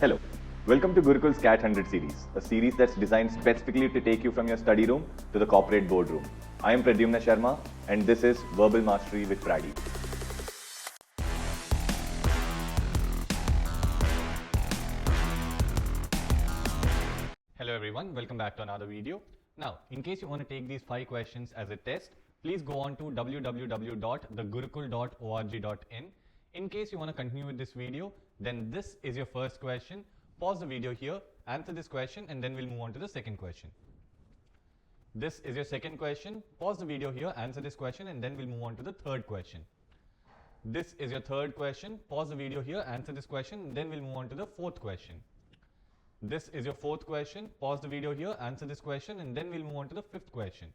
Hello, welcome to Gurukul's Cat 100 series, a series that's designed specifically to take you from your study room to the corporate boardroom. I am Prady Sharma and this is Verbal Mastery with Prady. Hello everyone, welcome back to another video. Now, in case you want to take these 5 questions as a test, please go on to www.thegurukul.org.in. In case you want to continue with this video, then this is your first question. Pause the video here, answer this question, and then we'll move on to the second question. This is your second question. Pause the video here, answer this question, and then we'll move on to the third question. This is your third question. Pause the video here, answer this question, and then we'll move on to the fourth question. This is your fourth question. Pause the video here, answer this question, and then we'll move on to the fifth question.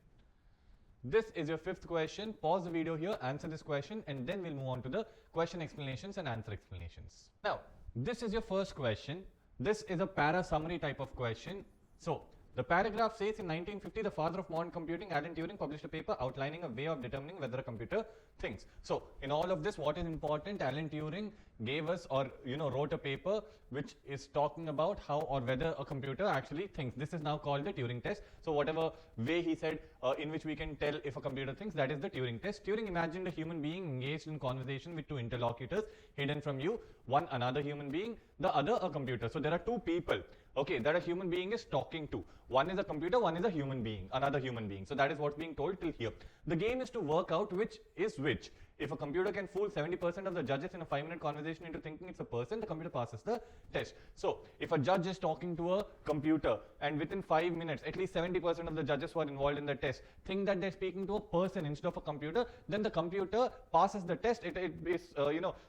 This is your fifth question. Pause the video here, answer this question, and then we'll move on to the question explanations and answer explanations. Now, this is your first question. This is a para summary type of question. So, the paragraph says in 1950, the father of modern computing, Alan Turing, published a paper outlining a way of determining whether a computer thinks. So, in all of this, what is important? Alan Turing gave us or wrote a paper which is talking about how or whether a computer actually thinks. This is now called the Turing test. So, whatever way he said in which we can tell if a computer thinks, that is the Turing test. Turing imagined a human being engaged in conversation with 2 interlocutors hidden from you, one another human being, the other a computer. So, there are 2 people. Okay, that a human being is talking to. One is a computer, one is a human being, another human being. So that is what's being told till here. The game is to work out which is which. If a computer can fool 70% of the judges in a 5-minute conversation into thinking it's a person, the computer passes the test. So if a judge is talking to a computer and within 5 minutes, at least 70% of the judges who are involved in the test think that they're speaking to a person instead of a computer, then the computer passes the test. It is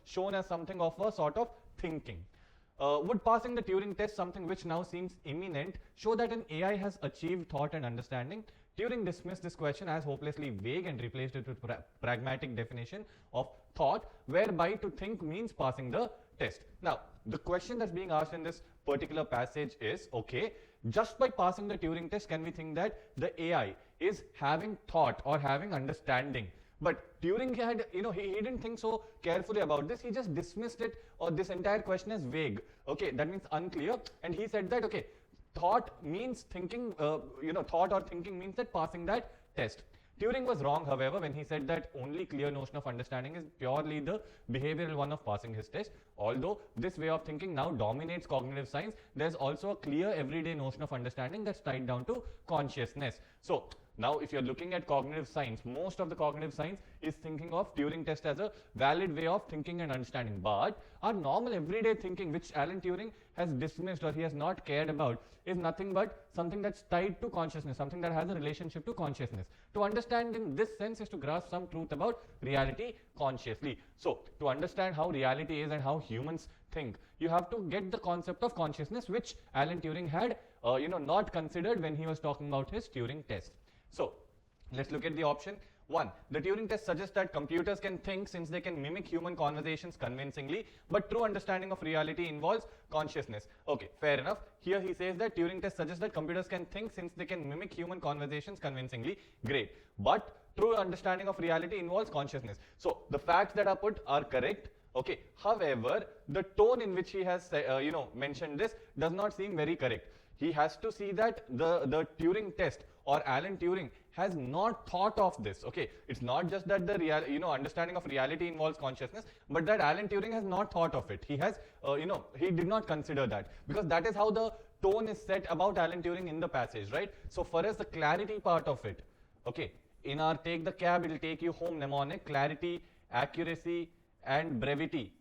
shown as something of a sort of thinking. Would passing the Turing test, something which now seems imminent, show that an AI has achieved thought and understanding? Turing dismissed this question as hopelessly vague and replaced it with pragmatic definition of thought, whereby to think means passing the test. Now, the question that's being asked in this particular passage is, okay, just by passing the Turing test, can we think that the AI is having thought or having understanding? But Turing had, he didn't think so carefully about this. He just dismissed it or this entire question as vague. Okay, that means unclear. And he said that, okay, thought means thinking, thought or thinking means that passing that test. Turing was wrong, however, when he said that only clear notion of understanding is purely the behavioral one of passing his test. Although this way of thinking now dominates cognitive science, there's also a clear everyday notion of understanding that's tied down to consciousness. So, now, if you're looking at cognitive science, most of the cognitive science is thinking of Turing test as a valid way of thinking and understanding. But our normal everyday thinking, which Alan Turing has dismissed or he has not cared about, is nothing but something that's tied to consciousness, something that has a relationship to consciousness. To understand in this sense is to grasp some truth about reality consciously. So, to understand how reality is and how humans think, you have to get the concept of consciousness, which Alan Turing had, not considered when he was talking about his Turing test. So, let's look at the option 1. The Turing test suggests that computers can think since they can mimic human conversations convincingly, but true understanding of reality involves consciousness. Okay, fair enough. Here he says that Turing test suggests that computers can think since they can mimic human conversations convincingly. Great. But true understanding of reality involves consciousness. So, the facts that are put are correct. Okay. However, the tone in which he has mentioned this does not seem very correct. He has to see that the Turing test or Alan Turing has not thought of this. Okay, it's not just that the understanding of reality involves consciousness, but that Alan Turing has not thought of it. He has, he did not consider that, because that is how the tone is set about Alan Turing in the passage, right? So for us, the clarity part of it, okay, in our take the cab, it will take you home mnemonic, clarity, accuracy, and brevity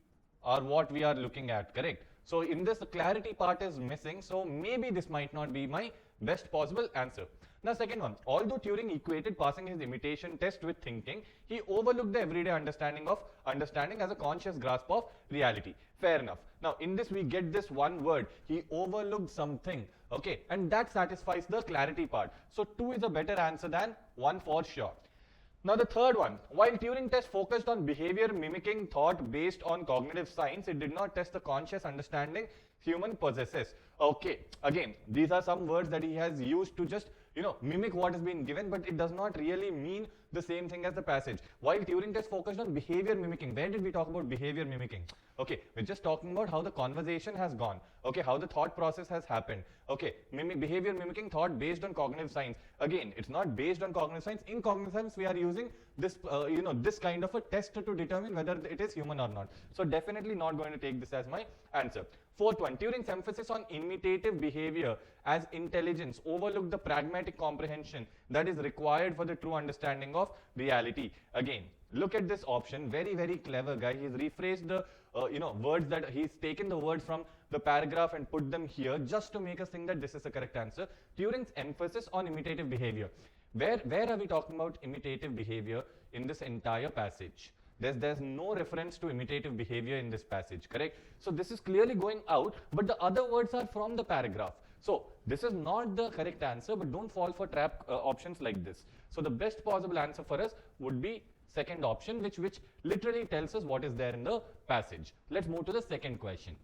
are what we are looking at, correct? So in this, the clarity part is missing, so maybe this might not be my best possible answer. Now, second one, although Turing equated passing his imitation test with thinking, he overlooked the everyday understanding of understanding as a conscious grasp of reality. Fair enough. Now, in this, we get this one word, he overlooked something, okay, and that satisfies the clarity part. So, 2 is a better answer than 1 for sure. Now the third one, while Turing test focused on behavior mimicking thought based on cognitive science, it did not test the conscious understanding human possesses. Okay, again, these are some words that he has used to just, mimic what is being given, but it does not really mean the same thing as the passage. While Turing test focused on behavior mimicking, where did we talk about behavior mimicking? Okay, we're just talking about how the conversation has gone, okay, how the thought process has happened. Okay, behavior mimicking thought based on cognitive science. Again, it's not based on cognitive science. In cognitive science, we are using this, this kind of a test to determine whether it is human or not. So definitely not going to take this as my answer. Fourth one, Turing's emphasis on imitative behavior as intelligence overlooked the pragmatic comprehension that is required for the true understanding of reality. Again, look at this option, very, very clever guy. He's rephrased the words that he's taken the words from the paragraph and put them here just to make us think that this is the correct answer. Turing's emphasis on imitative behavior. Where are we talking about imitative behavior in this entire passage? There's no reference to imitative behavior in this passage, correct? So this is clearly going out, but the other words are from the paragraph. So this is not the correct answer, but don't fall for trap options like this. So the best possible answer for us would be second option, which literally tells us what is there in the passage. Let's move to the second question.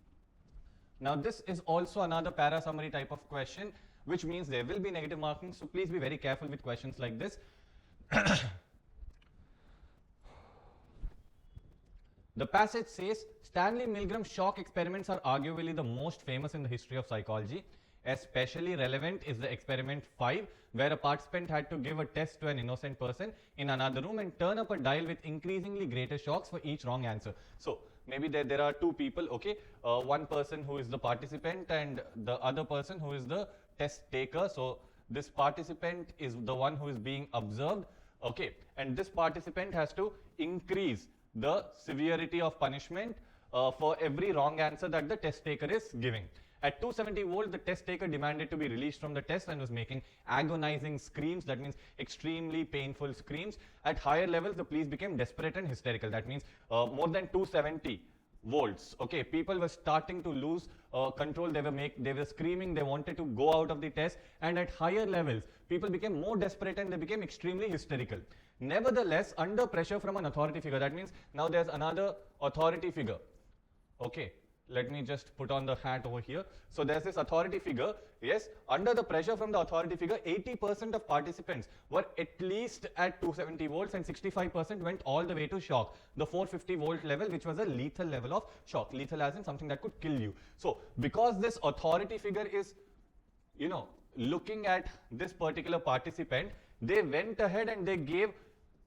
Now this is also another para summary type of question, which means there will be negative marking, so please be very careful with questions like this. The passage says, Stanley Milgram's shock experiments are arguably the most famous in the history of psychology. Especially relevant is the experiment 5, where a participant had to give a test to an innocent person in another room and turn up a dial with increasingly greater shocks for each wrong answer. So maybe there are two people, okay, one person who is the participant and the other person who is the test taker. So this participant is the one who is being observed, okay, and this participant has to increase the severity of punishment for every wrong answer that the test taker is giving. At 270 volts, the test taker demanded to be released from the test and was making agonizing screams. That means extremely painful screams. At higher levels, the police became desperate and hysterical. That means more than 270 volts. Okay, people were starting to lose control. They were screaming. They wanted to go out of the test. And at higher levels, people became more desperate and they became extremely hysterical. Nevertheless, under pressure from an authority figure, that means now there's another authority figure. Okay, let me just put on the hat over here. So there's this authority figure. Yes, under the pressure from the authority figure, 80% of participants were at least at 270 volts and 65% went all the way to shock. The 450 volt level, which was a lethal level of shock. Lethal as in something that could kill you. So because this authority figure is, looking at this particular participant, they went ahead and they gave,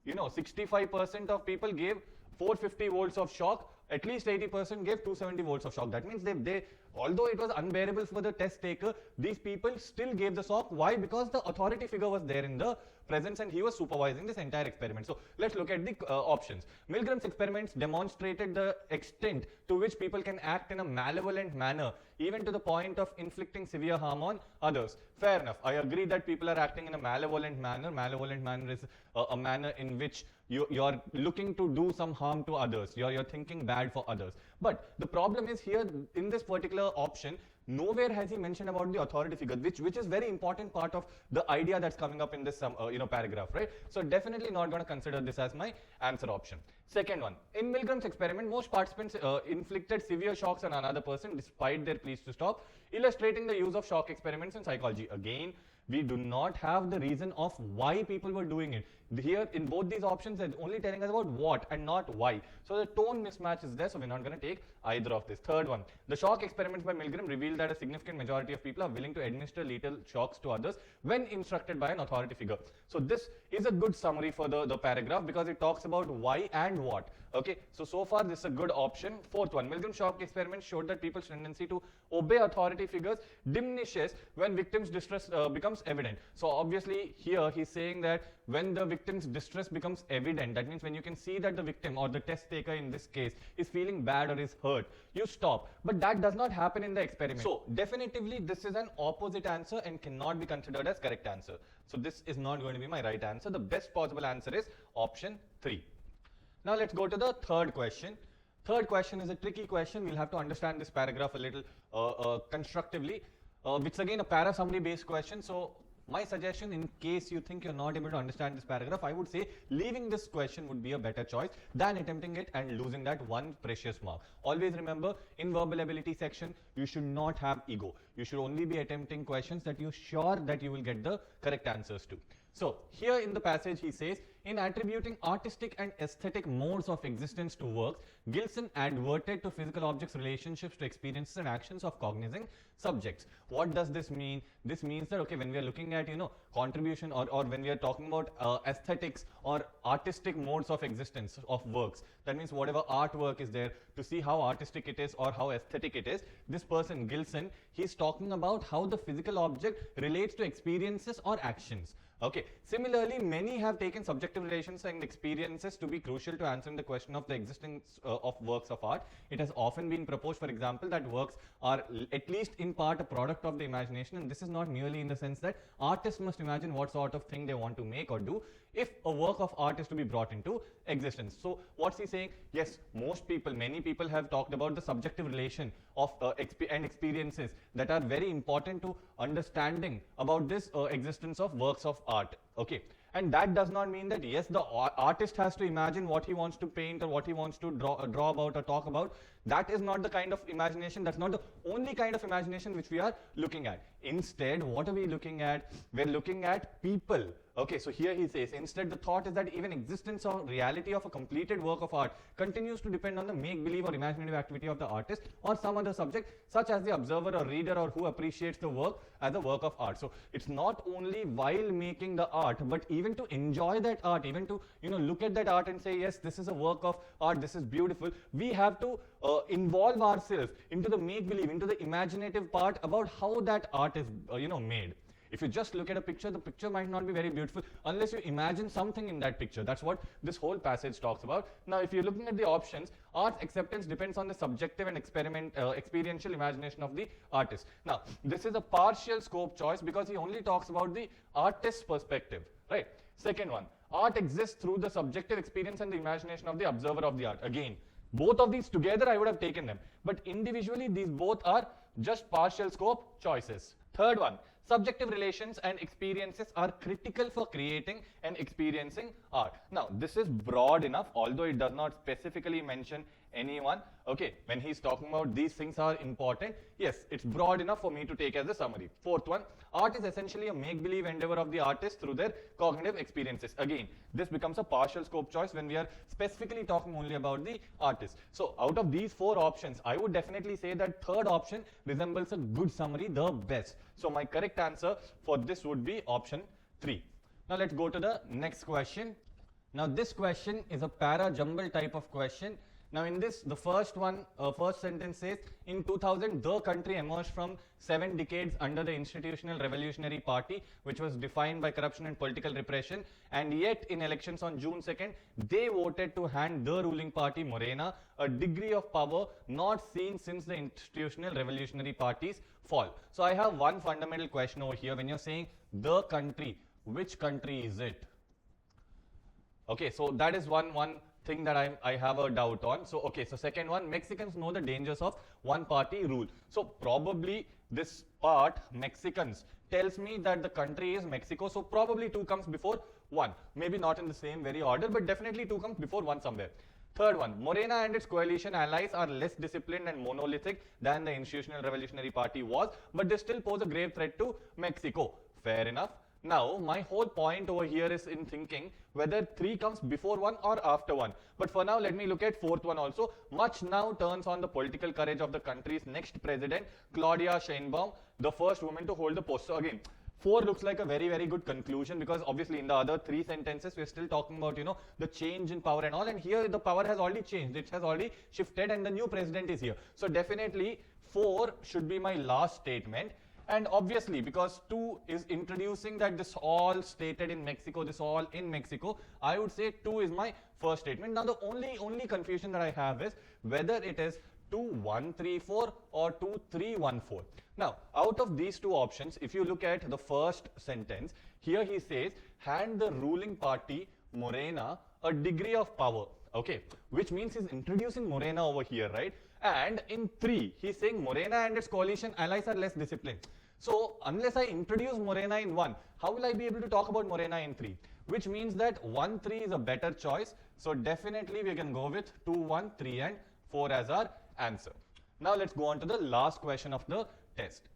65% of people gave 450 volts of shock, at least 80% gave 270 volts of shock. That means they although it was unbearable for the test taker, these people still gave the shock. Why? Because the authority figure was there in the presence and he was supervising this entire experiment. So let's look at the options. Milgram's experiments demonstrated the extent to which people can act in a malevolent manner, even to the point of inflicting severe harm on others. Fair enough. I agree that people are acting in a malevolent manner. Malevolent manner is a manner in which you're looking to do some harm to others. You're thinking bad for others. But the problem is here in this particular option, nowhere has he mentioned about the authority figure, which is very important part of the idea that's coming up in this paragraph, right? So definitely not going to consider this as my answer option. Second one, in Milgram's experiment, most participants inflicted severe shocks on another person despite their pleas to stop, illustrating the use of shock experiments in psychology. Again, we do not have the reason of why people were doing it. Here in both these options, they're only telling us about what and not why. So the tone mismatch is there, so we're not going to take either of this. Third one, the shock experiments by Milgram revealed that a significant majority of people are willing to administer lethal shocks to others when instructed by an authority figure. So this is a good summary for the paragraph because it talks about why and what. Okay, so far this is a good option. Fourth one, Milgram's shock experiments showed that people's tendency to obey authority figures diminishes when victims' distress becomes evident. So obviously here he's saying that when the victim's distress becomes evident, that means when you can see that the victim or the test taker in this case is feeling bad or is hurt, you stop. But that does not happen in the experiment. So definitively this is an opposite answer and cannot be considered as correct answer. So this is not going to be my right answer. The best possible answer is option 3. Now let's go to the third question. Third question is a tricky question. We'll have to understand this paragraph a little constructively. It's again a para summary based question. So my suggestion, in case you think you're not able to understand this paragraph, I would say leaving this question would be a better choice than attempting it and losing that one precious mark. Always remember, in verbal ability section, you should not have ego. You should only be attempting questions that you're sure that you will get the correct answers to. So here in the passage he says, in attributing artistic and aesthetic modes of existence to works, Gilson adverted to physical objects' relationships to experiences and actions of cognizing subjects. What does this mean? This means that, okay, when we are looking at, contribution or when we are talking about aesthetics or artistic modes of existence of works, that means whatever artwork is there, to see how artistic it is or how aesthetic it is, this person, Gilson, he's talking about how the physical object relates to experiences or actions. Okay. Similarly, many have taken subjective relations and experiences to be crucial to answering the question of the existence of works of art. It has often been proposed, for example, that works are at least in part a product of the imagination, and this is not merely in the sense that artists must imagine what sort of thing they want to make or do if a work of art is to be brought into existence. So what's he saying? Yes, many people have talked about the subjective relation of and experiences that are very important to understanding about this existence of works of art. Okay. And that does not mean that, yes, the artist has to imagine what he wants to paint or what he wants to draw about or talk about. That is not the kind of imagination, that's not the only kind of imagination which we are looking at. Instead, what are we looking at? We're looking at people. Okay, so here he says, instead the thought is that even existence or reality of a completed work of art continues to depend on the make-believe or imaginative activity of the artist or some other subject, such as the observer or reader or who appreciates the work as a work of art. So it's not only while making the art, but even to enjoy that art, even to look at that art and say, yes, this is a work of art, this is beautiful. We have to involve ourselves into the make-believe, into the imaginative part about how that art is made. If you just look at a picture, the picture might not be very beautiful unless you imagine something in that picture. That's what this whole passage talks about. Now, if you're looking at the options, art's acceptance depends on the subjective and experiential imagination of the artist. Now, this is a partial scope choice because he only talks about the artist's perspective, right? Second one, art exists through the subjective experience and the imagination of the observer of the art. Again, both of these together I would have taken them, but individually these both are just partial scope choices. Third one, subjective relations and experiences are critical for creating and experiencing art. Now, this is broad enough, although it does not specifically mention anyone. Okay, when he's talking about these things are important, yes, it's broad enough for me to take as a summary. Fourth one, art is essentially a make-believe endeavor of the artist through their cognitive experiences. Again, this becomes a partial scope choice when we are specifically talking only about the artist. So out of these four options, I would definitely say that third option resembles a good summary the best. So my correct answer for this would be option 3. Now let's go to the next question. Now this question is a para-jumble type of question. Now in this, the first sentence says, in 2000, the country emerged from 7 decades under the institutional revolutionary party, which was defined by corruption and political repression, and yet in elections on June 2nd, they voted to hand the ruling party, Morena, a degree of power not seen since the institutional revolutionary party's fall. So I have one fundamental question over here. When you're saying the country, which country is it? Okay, so that is one thing that I have a doubt on. So okay, so second one, Mexicans know the dangers of one party rule. So probably this part, Mexicans, tells me that the country is Mexico. So probably 2 comes before 1. Maybe not in the same very order, but definitely 2 comes before 1 somewhere. Third one, Morena and its coalition allies are less disciplined and monolithic than the institutional revolutionary party was, but they still pose a grave threat to Mexico. Fair enough. Now, my whole point over here is in thinking whether 3 comes before 1 or after 1. But for now, let me look at 4th one also. Much now turns on the political courage of the country's next president, Claudia Sheinbaum, the first woman to hold the post. So again, 4 looks like a very, very good conclusion, because obviously in the other 3 sentences, we're still talking about, the change in power and all. And here the power has already changed. It has already shifted and the new president is here. So definitely 4 should be my last statement. And obviously, because 2 is introducing that this all stated in Mexico, this all in Mexico, I would say 2 is my first statement. Now, the only confusion that I have is whether it is 2134 or 2314. Now, out of these 2 options, if you look at the first sentence, here he says, hand the ruling party, Morena, a degree of power. Okay, which means he's introducing Morena over here, right? And in 3, he's saying Morena and its coalition allies are less disciplined. So unless I introduce Morena in 1, how will I be able to talk about Morena in 3? Which means that 1, 3 is a better choice. So definitely we can go with 2, 1, 3 and 4 as our answer. Now let's go on to the last question of the test.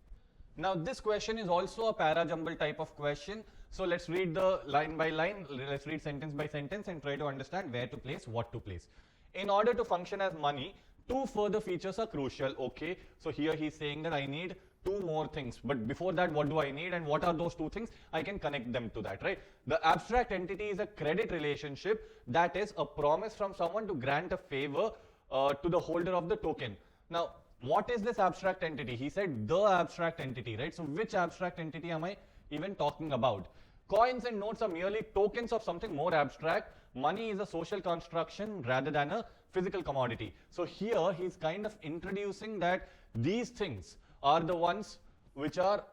Now this question is also a para-jumble type of question. So let's read the line by line, let's read sentence by sentence and try to understand where to place, what to place. In order to function as money, 2 further features are crucial. Okay, so here he's saying that I need 2 more things, but before that, what do I need and what are those 2 things? I can connect them to that, right? The abstract entity is a credit relationship, that is a promise from someone to grant a favor to the holder of the token. Now, what is this abstract entity? He said the abstract entity, right? So which abstract entity am I even talking about? Coins and notes are merely tokens of something more abstract. Money is a social construction rather than a physical commodity. So here he's kind of introducing that these things are the ones which are,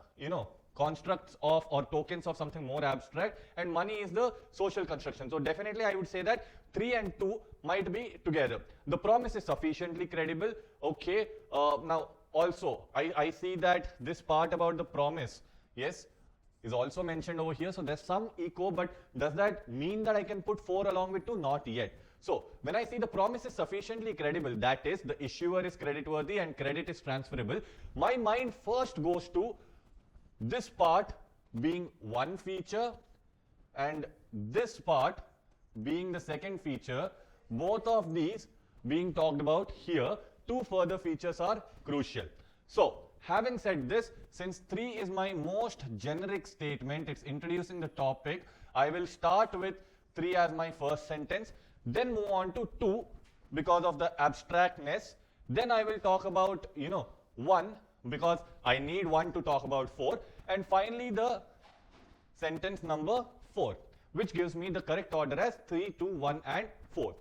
constructs of or tokens of something more abstract, and money is the social construction. So definitely I would say that 3 and 2 might be together. The promise is sufficiently credible. Okay, now also I see that this part about the promise, yes, is also mentioned over here. So there's some echo, but does that mean that I can put 4 along with 2? Not yet. So when I see the promise is sufficiently credible, that is the issuer is creditworthy and credit is transferable, my mind first goes to this part being one feature and this part being the second feature, both of these being talked about here. 2 further features are crucial. So having said this, since 3 is my most generic statement, it's introducing the topic, I will start with 3 as my first sentence, then move on to 2 because of the abstractness. Then I will talk about, 1 because I need 1 to talk about 4. And finally the sentence number 4, which gives me the correct order as 3, 2, 1 and 4.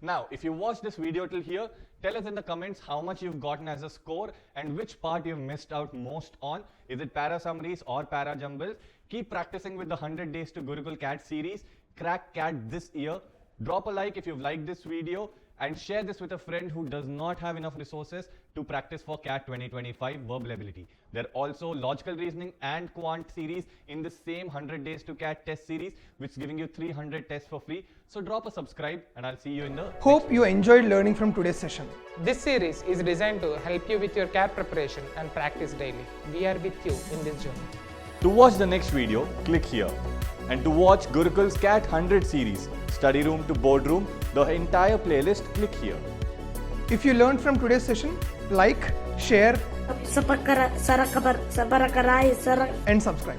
Now, if you watched this video till here, tell us in the comments how much you've gotten as a score and which part you've missed out most on. Is it para summaries or para jumbles? Keep practicing with the 100 Days to Gurukul CAT series. Crack CAT this year. Drop a like if you've liked this video and share this with a friend who does not have enough resources to practice for CAT 2025 verbal ability. There are also logical reasoning and quant series in the same 100 Days to CAT test series, which is giving you 300 tests for free. So drop a subscribe and I'll see you in the Hope you enjoyed learning from today's session. This series is designed to help you with your CAT preparation and practice daily. We are with you in this journey. To watch the next video, click here. And to watch Gurukul's CAT 100 series, study room to boardroom, the entire playlist, click here. If you learned from today's session, like, share and subscribe.